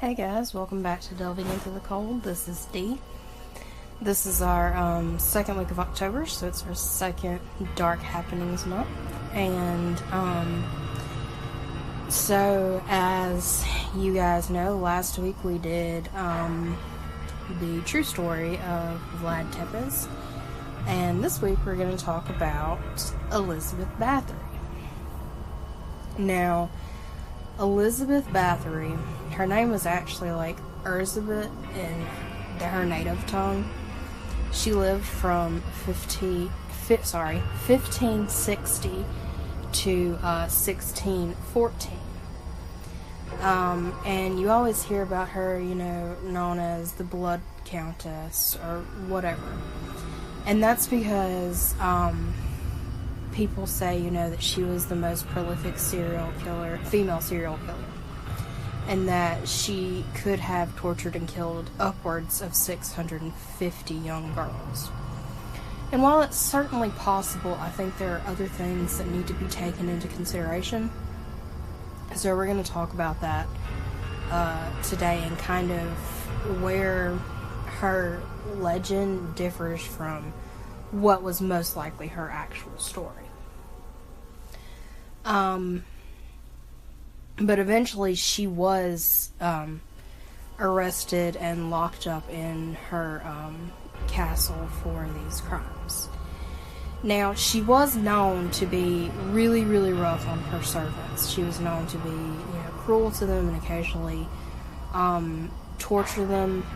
Hey guys, welcome back to Delving Into the Cold. This is Dee. This is our second week of October, so it's our second Dark Happenings month. And so as you guys know, last week we did the true story of Vlad Tepes. And this week we're going to talk about Elizabeth Bathory. Now, Elizabeth Bathory, her name was actually like Elizabeth in her native tongue. She lived from 1560 to 1614. And you always hear about her, known as the Blood Countess or whatever. And that's because people say, that she was the most prolific female serial killer. And that she could have tortured and killed upwards of 650 young girls. And while it's certainly possible, I think there are other things that need to be taken into consideration. So we're going to talk about that today and kind of where her legend differs from what was most likely her actual story. But eventually she was arrested and locked up in her castle for these crimes. Now, she was known to be really, really rough on her servants. She was known to be, cruel to them and occasionally torture them.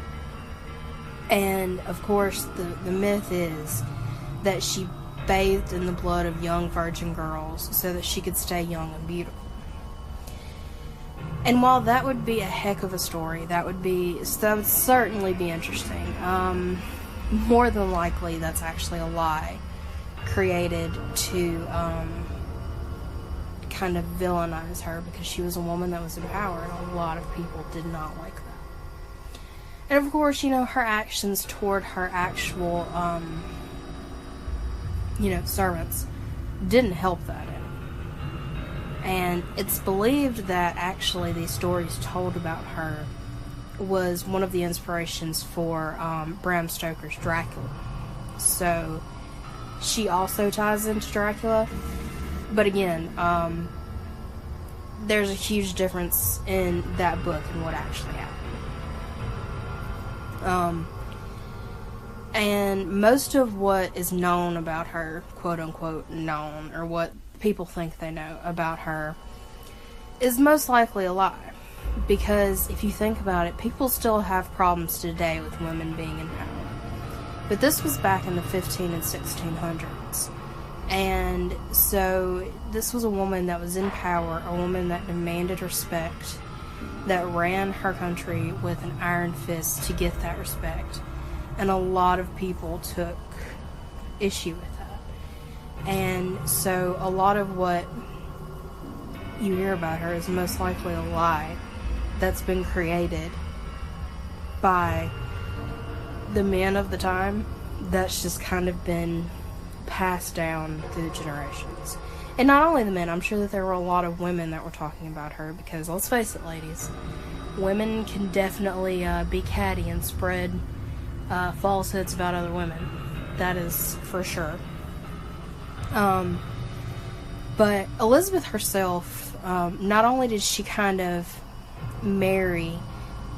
And, of course, the myth is that she bathed in the blood of young virgin girls so that she could stay young and beautiful. And while that would be a heck of a story, that would certainly be interesting. More than likely, that's actually a lie created to kind of villainize her because she was a woman that was in power, and a lot of people did not like that. And of course, her actions toward her actual, servants didn't help that any. And it's believed that actually these stories told about her was one of the inspirations for Bram Stoker's Dracula. So she also ties into Dracula. But again, there's a huge difference in that book and what actually happened. And most of what is known about her, quote unquote known, or what people think they know about her, is most likely a lie. Because if you think about it, people still have problems today with women being in power. But this was back in the 15 and 1600s. And so this was a woman that was in power, a woman that demanded respect, that ran her country with an iron fist to get that respect. And a lot of people took issue with that. And so a lot of what you hear about her is most likely a lie that's been created by the men of the time that's just kind of been passed down through generations. And not only the men, I'm sure that there were a lot of women that were talking about her, because let's face it, ladies, women can definitely be catty and spread falsehoods about other women. That is for sure. But Elizabeth herself, not only did she kind of marry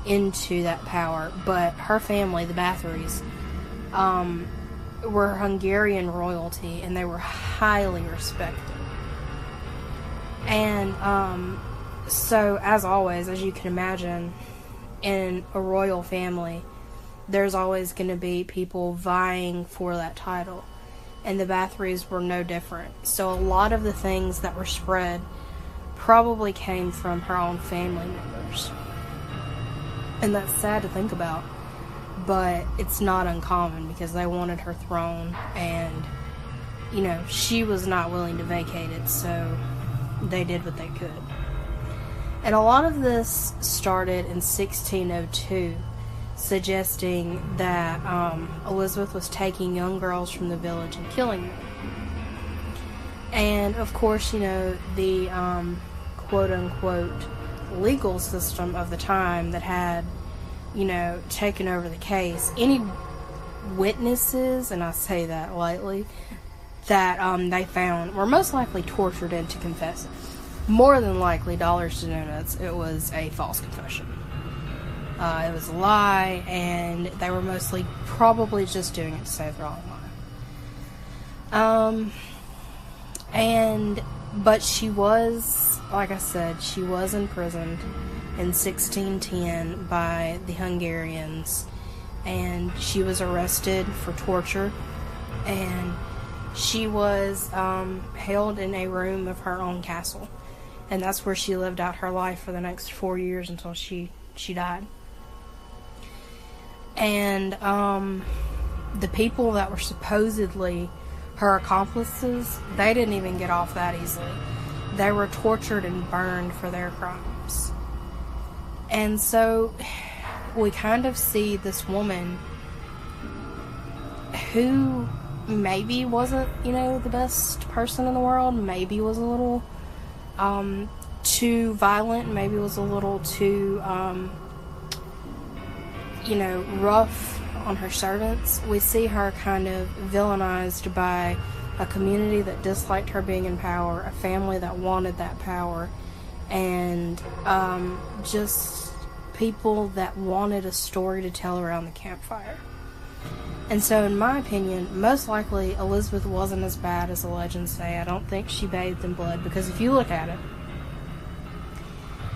into that power, but her family, the Bathorys, were Hungarian royalty, and they were highly respected. And so, as always, as you can imagine, in a royal family, there's always going to be people vying for that title. And the Bathorys were no different. So a lot of the things that were spread probably came from her own family members. And that's sad to think about. But it's not uncommon, because they wanted her throne. And, she was not willing to vacate it. So they did what they could. And a lot of this started in 1602. Suggesting that Elizabeth was taking young girls from the village and killing them. And, of course, the quote-unquote legal system of the time that had, taken over the case, any witnesses, and I say that lightly, that they found were most likely tortured into confessing. More than likely, dollars to donuts, it was a false confession. It was a lie, and they were mostly probably just doing it to save their own life. But she was, like I said, she was imprisoned in 1610 by the Hungarians, and she was arrested for torture, and she was held in a room of her own castle, and that's where she lived out her life for the next 4 years until she died. And the people that were supposedly her accomplices, they didn't even get off that easily. They were tortured and burned for their crimes. And so we kind of see this woman who maybe wasn't, the best person in the world, maybe was a little too violent, maybe was a little too rough on her servants. We see her kind of villainized by a community that disliked her being in power, a family that wanted that power, and just people that wanted a story to tell around the campfire. And so, in my opinion, most likely Elizabeth wasn't as bad as the legends say. I don't think she bathed in blood, because if you look at it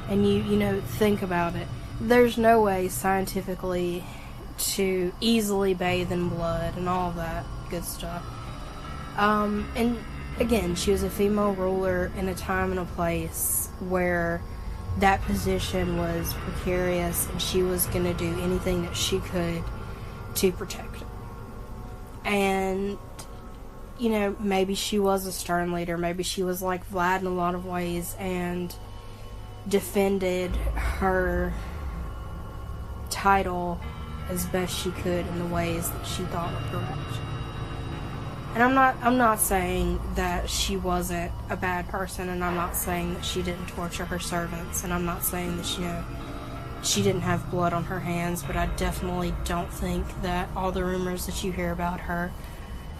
and you think about it, there's no way scientifically to easily bathe in blood and all that good stuff. And again, she was a female ruler in a time and a place where that position was precarious, and she was going to do anything that she could to protect it. And, maybe she was a stern leader. Maybe she was like Vlad in a lot of ways and defended her title as best she could in the ways that she thought were correct. And I'm not saying that she wasn't a bad person, and I'm not saying that she didn't torture her servants, and I'm not saying that she didn't have blood on her hands, but I definitely don't think that all the rumors that you hear about her,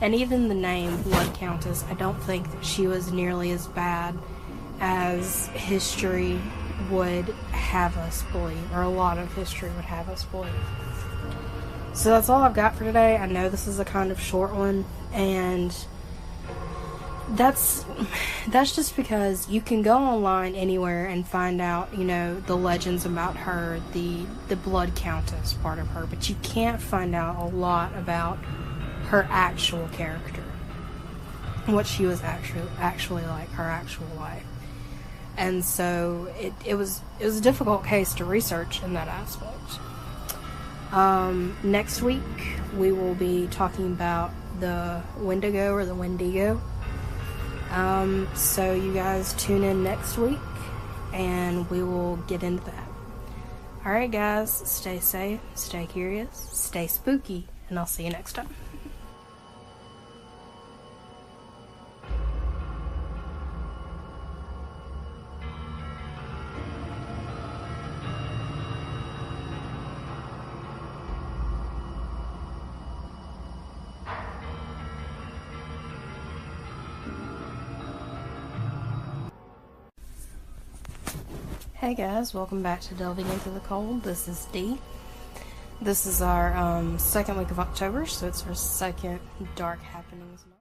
and even the name Blood Countess, I don't think that she was nearly as bad as history would have us believe, or a lot of history would have us believe. So that's all I've got for today. I know this is a kind of short one, and that's just because you can go online anywhere and find out, the legends about her, the Blood Countess part of her, but you can't find out a lot about her actual character, what she was actually like, her actual life. And so it was a difficult case to research in that aspect. Next week we will be talking about the Wendigo or the Wendigo. So you guys tune in next week and we will get into that. Alright guys, stay safe, stay curious, stay spooky, and I'll see you next time. Hey guys, welcome back to Delving Into the Cold. This is Dee. This is our second week of October, so it's our second Dark Happenings month.